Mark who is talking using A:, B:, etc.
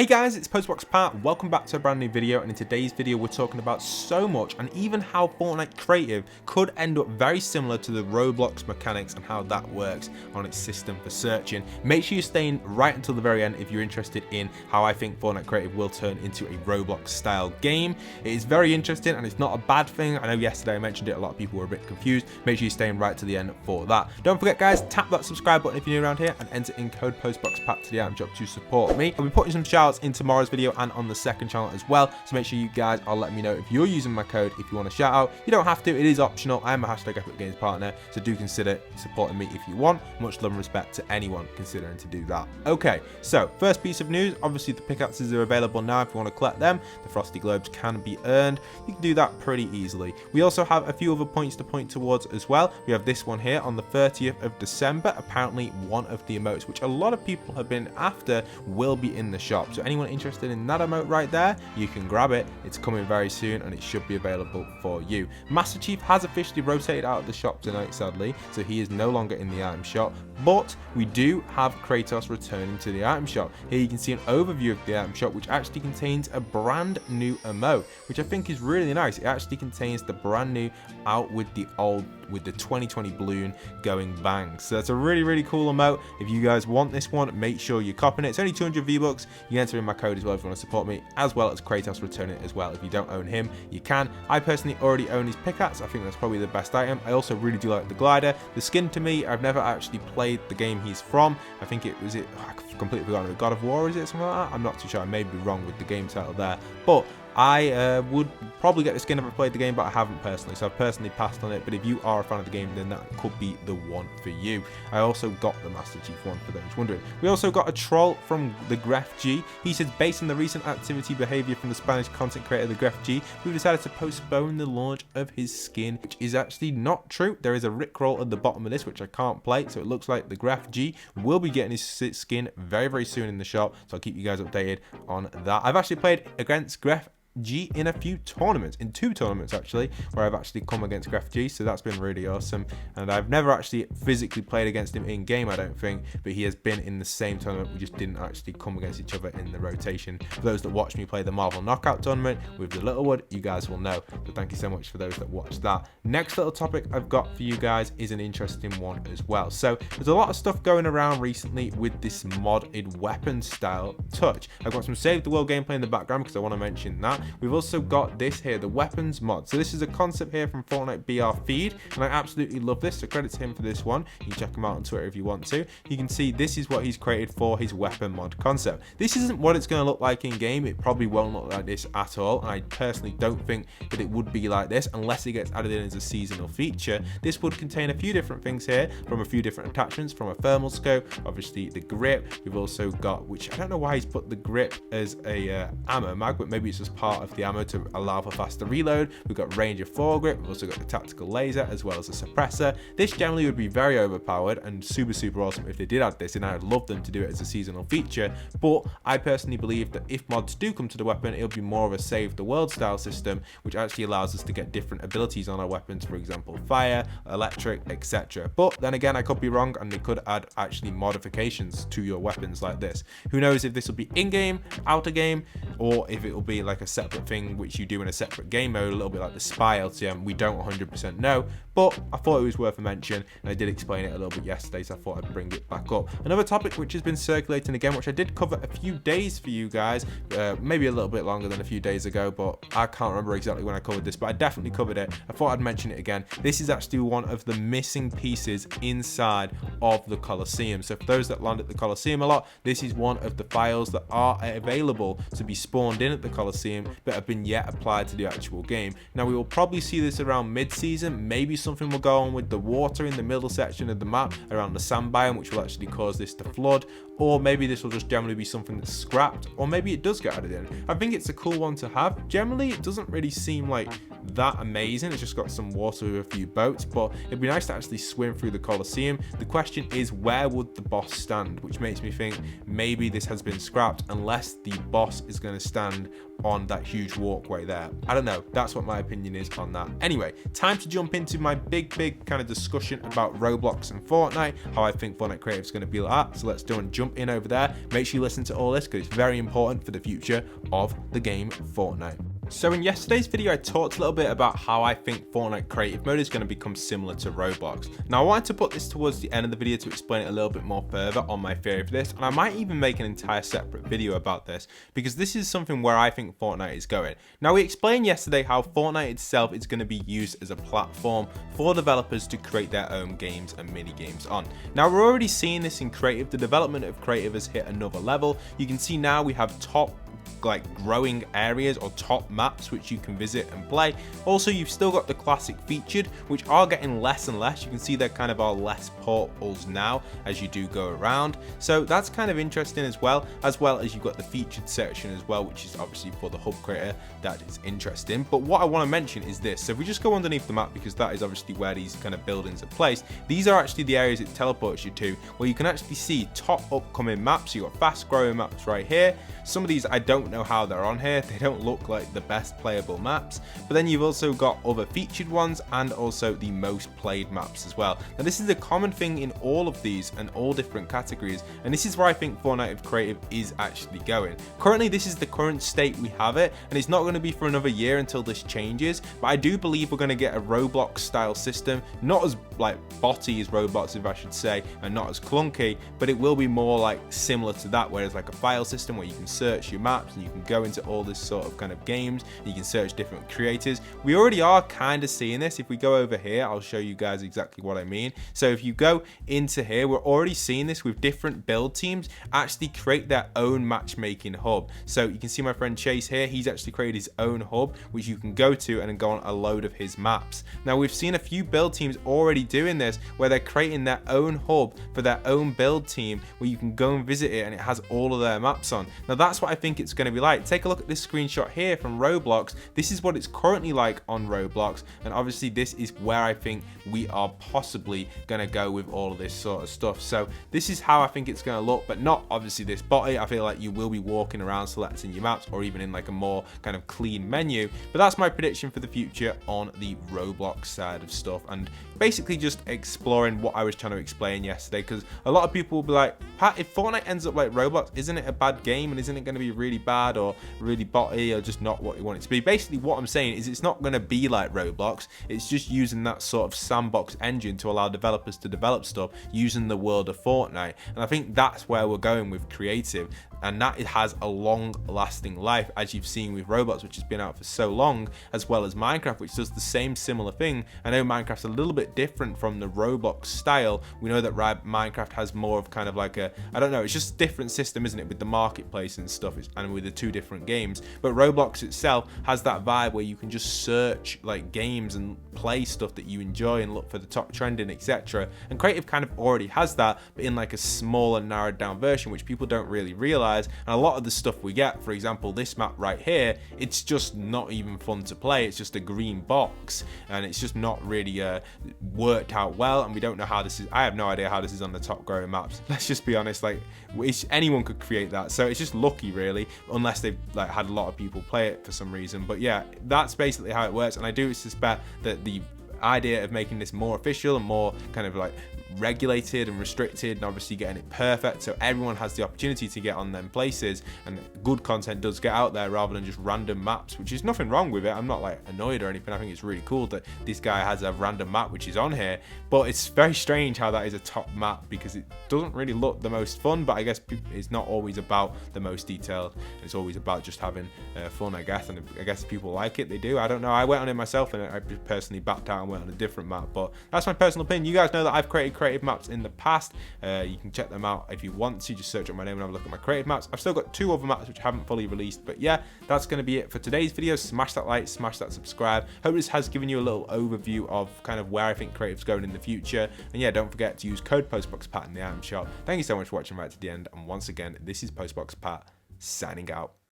A: Hey guys, it's postboxpat. Welcome back to a brand new video, and in today's video we're talking about so much and even how Fortnite creative could end up very similar to the Roblox mechanics and how that works on its system for searching. Make sure you're staying right until the very end if you're interested in how I think Fortnite creative will turn into a Roblox style game. It is very interesting and it's not a bad thing. I know yesterday I mentioned it, a lot of people were a bit confused. Make sure you're staying right to the end for that. Don't forget guys, tap that subscribe button if you're new around here and enter in code postboxpat to the item shop to support me. I'll be putting some shout in tomorrow's video and on the second channel as well, so make sure you guys are letting me know if you're using my code if you want a shout out. You don't have to, it is optional. I am a hashtag Epic Games partner, so do consider supporting me if you want. Much love and respect to anyone considering to do that. Okay, so first piece of news, obviously the pickaxes are available now if you want to collect them. The frosty globes can be earned. You can do that pretty easily. We also have a few other points to point towards as well. We have this one here on the 30th of December. Apparently one of the emotes which a lot of people have been after will be in the shop, so anyone interested in that emote right there, you can grab it. It's coming very soon and it should be available for you. Master Chief has officially rotated out of the shop tonight, sadly, so he is no longer in the item shop, but we do have Kratos returning to the item shop. Here you can see an overview of the item shop, which actually contains a brand new emote, which I think is really nice. It actually contains the brand new out with the old, with the 2020 balloon going bang. So that's a really cool emote. If you guys want this one, make sure you're copping it. It's only 200 V-Bucks. You can enter in my code as well if you want to support me, as well as Kratos returning it as well. If you don't own him, you can. I personally already own his pickaxe. I think that's probably the best item. I also really do like the glider. The skin, to me, I've never actually played the game he's from. I think it was I've completely forgotten. God of War, is it, something like that? I'm not too sure. I may be wrong with the game title there, but I would probably get the skin if I played the game, but I haven't personally, so I've personally passed on it. But if you are a fan of the game, then that could be the one for you. I also got the Master Chief one, for those wondering. We also got a troll from the Grefg. He says, based on the recent activity behavior from the Spanish content creator the Grefg, we've decided to postpone the launch of his skin, which is actually not true. There is a rickroll at the bottom of this, which I can't play, so it looks like the Grefg will be getting his skin very soon in the shop, so I'll keep you guys updated on that. I've actually played against Grefg in a few tournaments, in 2 tournaments actually, where I've actually come against Grefg, so that's been really awesome. And I've never actually physically played against him in game, I don't think, but he has been in the same tournament. We just didn't actually come against each other in the rotation. For those that watch me play the Marvel Knockout tournament with the Littlewood, you guys will know, so thank you so much for those that watched that. Next little topic I've got for you guys is an interesting one as well. So there's a lot of stuff going around recently with this modded weapon style touch. I've got some Save the World gameplay in the background because I want to mention that. We've also got this here, the weapons mod. So this is a concept here from Fortnite BR feed, and I absolutely love this, so credit to him for this one. You can check him out on Twitter if you want to. You can see this is what he's created for his weapon mod concept. This isn't what it's going to look like in game. It probably won't look like this at all, and I personally don't think that it would be like this unless it gets added in as a seasonal feature. This would contain a few different things here, from a few different attachments, from a thermal scope, obviously the grip. We've also got, which I don't know why he's put the grip as a ammo mag, but maybe it's just part of the ammo to allow for faster reload. We've got range of foregrip. We've also got the tactical laser as well as a suppressor. This generally would be very overpowered and super awesome if they did add this, and I would love them to do it as a seasonal feature. But I personally believe that if mods do come to the weapon, it'll be more of a save the world style system, which actually allows us to get different abilities on our weapons, for example fire, electric, etc. But then again, I could be wrong and they could add actually modifications to your weapons like this. Who knows if this will be in-game, out-of-game, or if it will be like a separate thing which you do in a separate game mode, a little bit like the Spy LTM. We don't 100% know, but I thought it was worth a mention, and I did explain it a little bit yesterday, so I thought I'd bring it back up. Another topic which has been circulating again, which I did cover a few days for you guys, maybe a little bit longer than a few days ago, but I can't remember exactly when I covered this, but I definitely covered it. I thought I'd mention it again. This is actually one of the missing pieces inside of the Colosseum. So for those that land at the Colosseum a lot, this is one of the files that are available to be spawned in at the Colosseum, but have been yet applied to the actual game. Now we will probably see this around mid-season. Maybe something will go on with the water in the middle section of the map around the sand biome, which will actually cause this to flood, or maybe this will just generally be something that's scrapped, or maybe it does get added in. I think it's a cool one to have. Generally it doesn't really seem like that amazing. It's just got some water with a few boats, but it'd be nice to actually swim through the Colosseum. The question is, where would the boss stand? Which makes me think maybe this has been scrapped unless the boss is going to stand on that huge walkway there. I don't know. That's what my opinion is on that. Anyway, time to jump into my big kind of discussion about Roblox and Fortnite, how I think Fortnite Creative is going to be like that. So let's jump in over there. Make sure you listen to all this because it's very important for the future of the game Fortnite. So in yesterday's video, I talked a little bit about how I think Fortnite Creative Mode is going to become similar to Roblox. Now I wanted to put this towards the end of the video to explain it a little bit more further on my theory for this, and I might even make an entire separate video about this because this is something where I think Fortnite is going. Now we explained yesterday how Fortnite itself is going to be used as a platform for developers to create their own games and mini games on. Now we're already seeing this in Creative. The development of Creative has hit another level. You can see now we have top growing areas or top maps which you can visit and play. Also, you've still got the classic featured, which are getting less and less. You can see there kind of are less portals now as you do go around, so that's kind of interesting as well as you've got the featured section as well, which is obviously for the hub creator. That is interesting. But what I want to mention is this. So if we just go underneath the map, because that is obviously where these kind of buildings are placed, these are actually the areas it teleports you to, where you can actually see top upcoming maps. You've got fast growing maps right here. Some of these I don't know how they're on here. They don't look like the best playable maps, but then you've also got other featured ones and also the most played maps as well. Now this is a common thing in all of these and all different categories, and this is where I think Fortnite Creative is actually going. Currently this is the current state we have it, and it's not going to be for another year until this changes, but I do believe we're going to get a Roblox style system, not as like botty as Roblox, if I should say, and not as clunky, but it will be more like similar to that, where it's like a file system where you can search your maps and you can go into all this sort of kind of games, you can search different creators. We already are kind of seeing this. If we go over here, I'll show you guys exactly what I mean. So if you go into here, we're already seeing this with different build teams actually create their own matchmaking hub. So you can see my friend Chase here, he's actually created his own hub which you can go to and then go on a load of his maps. Now we've seen a few build teams already doing this, where they're creating their own hub for their own build team where you can go and visit it and it has all of their maps on. Now that's what I think it's going to be like. Take a look at this screenshot here from Roblox. This is what it's currently like on Roblox, and obviously this is where I think we are possibly going to go with all of this sort of stuff. So this is how I think it's going to look, but not obviously this body. I feel like you will be walking around selecting your maps, or even in like a more kind of clean menu. But that's my prediction for the future on the Roblox side of stuff, and basically just exploring what I was trying to explain yesterday, because a lot of people will be like, Pat, if Fortnite ends up like Roblox, isn't it a bad game, and isn't it going to be really bad or really botty or just not what you want it to be? Basically what I'm saying is it's not going to be like Roblox. It's just using that sort of sandbox engine to allow developers to develop stuff using the world of Fortnite, and I think that's where we're going with creative, and that it has a long lasting life, as you've seen with Roblox, which has been out for so long, as well as Minecraft, which does the same similar thing. I know Minecraft's a little bit different from the Roblox style. We know that Minecraft has more of kind of like a, I don't know, it's just a different system, isn't it, with the marketplace and stuff, and with the two different games. But Roblox itself has that vibe where you can just search like games and play stuff that you enjoy and look for the top trending, etc. And Creative kind of already has that, but in like a smaller, narrowed down version, which people don't really realize. And a lot of the stuff we get, for example this map right here, it's just not even fun to play. It's just a green box, and it's just not really worked out well, and we don't know how this is. I have no idea how this is on the top growing maps. Let's just be honest, like anyone could create that, so it's just lucky really, unless they've like had a lot of people play it for some reason. But yeah, that's basically how it works, and I do suspect that the idea of making this more official and more kind of like regulated and restricted, and obviously getting it perfect so everyone has the opportunity to get on them places and good content does get out there rather than just random maps, which is nothing wrong with it. I'm not like annoyed or anything. I think it's really cool that this guy has a random map which is on here, but it's very strange how that is a top map because it doesn't really look the most fun. But I guess it's not always about the most detailed, it's always about just having fun, I guess. And I guess if people like it, they do. I don't know, I went on it myself and I personally backed out and went on a different map, but that's my personal opinion. You guys know that I've created creative maps in the past. You can check them out if you want to. Just search up my name and have a look at my creative maps. I've still got 2 other maps which I haven't fully released, but yeah, that's going to be it for today's video. Smash that like, smash that subscribe. Hope this has given you a little overview of kind of where I think creative's going in the future. And yeah, don't forget to use code postboxpat in the item shop. Thank you so much for watching right to the end, and once again, this is postboxpat signing out.